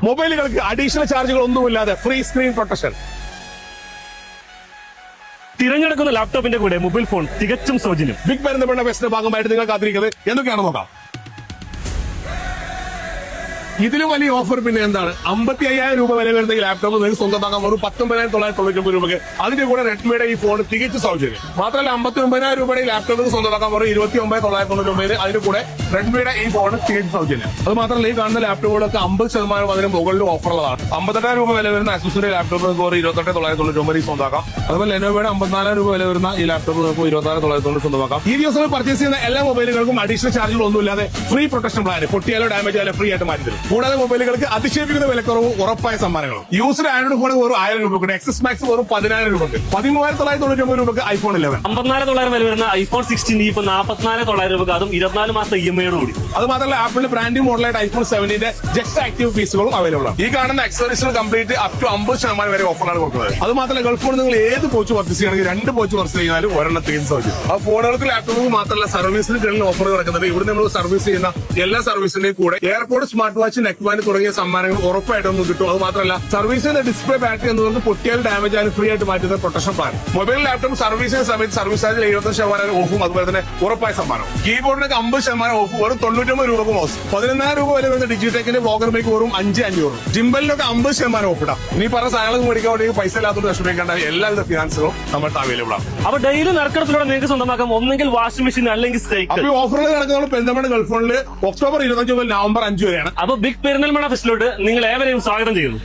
മൊബൈലുകൾക്ക് additional ചാർജുകൾ ഒന്നുമില്ലാതെ free screen protection. തിരഞ്ഞെടുക്കുന്ന ലാപ്ടോപ്പിന്റെ കൂടെ മൊബൈൽ ഫോൺ തികച്ചും സൗജന്യം. ബിഗ് പെരുന്തൽമണ്ണ ഫെസ്റ്റിന്റെ ഭാഗമായിട്ട് നിങ്ങൾ കാത്തിരിക്കുന്നത് എന്തൊക്കെയാണെന്ന് നോക്കാം. ഇതിലും വലിയ ഓഫർ പിന്നെ എന്താണ്? 55,000 രൂപ വില വരുന്ന ഈ ലാപ്ടോപ്പ് നിങ്ങൾക്ക് സ്വന്തമാക്കാൻ ഒരു 19,999 രൂപയ്ക്ക്. അതിന്റെ കൂടെ റെഡ്മിയുടെ ഈ ഫോൺ തികച്ചു സൗജന്യം. മാത്രമല്ല 59,000 രൂപയുടെ ഈ ലാപ്ടോപ്പ് സ്വന്തമാക്കാൻ ഒരു 29,999 അതിന്റെ കൂടെ റെഡ്മിയുടെ ഈ ഫോൺ തികച്ചു സൗജന്യം. അത് മാത്രമല്ല ഈ കാണുന്ന ലാപ്ടോപ്പുകളൊക്കെ 50% അതിന് മുകളിൽ ഓഫറുള്ളതാണ്. 58,000 രൂപ വില വരുന്ന അസൂസിന്റെ ലാപ്ടോപ്പ് നിങ്ങൾക്ക് ഒരു 28,999 സ്വന്തമാക്കാം. അതുപോലെ ലെനോവയുടെ 54,000 രൂപ വില വരുന്ന ഈ ലാപ്ടോപ്പ് നിങ്ങൾക്ക് 26,999 സ്വന്തമാക്കാം. ഈ ദിവസം പർച്ചേസ് ചെയ്യുന്ന എല്ലാ മൊബൈലുകൾക്കും അഡീഷണൽ ചാർജുകൾ ഒന്നുമില്ലാതെ ഫ്രീ പ്രൊട്ടക്ഷൻ പ്ലാൻ, പൊട്ടിയാലോ ഡാമേജ് ആയാലോ ഫ്രീ ആയിട്ട് മാറ്റി തരും. കൂടാതെ മൊബൈലുകൾക്ക് അതിശയിപ്പിക്കുന്ന വിലക്കുറവും ഉറപ്പായ സമ്മാനങ്ങളും. യൂസ്ഡ് ആൻഡ്രോയിഡ് ഫോൺ വെറും 1,000 രൂപയ്ക്ക്, എക്സസ് മാക്സ് വെറും 10,000 രൂപയ്ക്ക്, 13,999 രൂപയ്ക്ക് ഐഫോൺ 11, 54,900 വില വരുന്ന ഐഫോൺ 16 ഇപ്പൊ 44,900 രൂപ, അതും 24 മാസത്തെ EMI കൂടി. അത് മാത്രമല്ല ആപ്പിളിന്റെ ബ്രാൻഡ് മോഡലായിട്ട് ഐഫോൺ 7ന്റെ ജസ്റ്റ് ആക്റ്റീവ് പീസുകളും അവൈലബിൾ ആണ്. ഈ കാണുന്ന അക്സസറീസുകൾ കംപ്ലീറ്റ് അപ് ടു 50% വരെ ഓഫറാണ് കൊടുക്കുന്നത്. അത് മാത്രമല്ല ഗൾഫ് ഫോൺ നിങ്ങൾ ഏത് പോച്ച് പർച്ചേസ് ചെയ്യണമെങ്കിൽ 2 പോച്ച് പർച്ചേസ് ചെയ്യാനും ഒരെണ്ണത്തിന് സൗകര്യം. ആ ഫോണുകൾക്ക് ലാപ്ടോപ്പ് മാത്രമല്ല സർവീസിന് കിട്ടുന്ന ഓഫർ നടക്കുന്നത്. ഇവിടെ നമ്മൾ സർവീസ് ചെയ്യുന്ന എല്ലാ സർവീസിന്റെയും കൂടെ airport smart watch, neck band തുടങ്ങിയ സമ്മാനങ്ങൾ ഉറപ്പായിട്ടും ഒന്ന് കിട്ടും. അത് മാത്രമല്ല സർവീസിന്റെ ഡിസ്പ്ലേ ബാറ്ററി എന്നവർക്ക് പൊട്ടിയാൽ ഡാമേജ് ആയാലും ഫ്രീ ആയിട്ട് മാറ്റുന്ന protection plan. Mobile laptop service ചെയ്യുന്ന സമയത്ത് സർവീസ് ചാർജിൽ 75% ഓഫും അതുപോലെ തന്നെ ഉറപ്പായ സമ്മാനം. കീബോർഡിനൊക്കെ 50% ഓഫ്, വെറും 99 രൂപ മൗസ്. 11,000 രൂപ വരെ വരുന്ന ഡിജിടെക്കിന്റെ വോക്കർ ബൈക്ക് വെറും 5,500. ജിംബലിനൊക്കെ 50% ഓഫ് ഇടാം. ഇനി പറഞ്ഞ സാധനങ്ങൾ മേടിക്കാൻ വേണ്ടി പൈസ ഇല്ലാത്തത് വിഷമിക്കേണ്ട എല്ലാവിധ ഫിനാൻസുകളും നമ്മൾക്ക് അവൈലബിൾ ആണ്. അപ്പൊ ഡെയിലി നറുക്കെടുപ്പിലൂടെ നിങ്ങൾക്ക് സ്വന്തമാക്കാം ഒന്നെങ്കിൽ വാഷിംഗ് മെഷീൻ അല്ലെങ്കിൽ സൈക്കിൾ. അപ്പൊ ഓഫറുകൾ നടക്കുന്നത് പെരുന്തൽമണ്ണ ഗൾഫ് ഫോണിൽ ഒക്ടോബർ 25 മുതൽ നവംബർ 5 വരെയാണ്. അപ്പൊ ബിഗ് പെരുന്തൽമണ്ണ ഫെസ്റ്റിലോട്ട് നിങ്ങൾ ഏവരെയും സ്വാഗതം ചെയ്യുന്നു.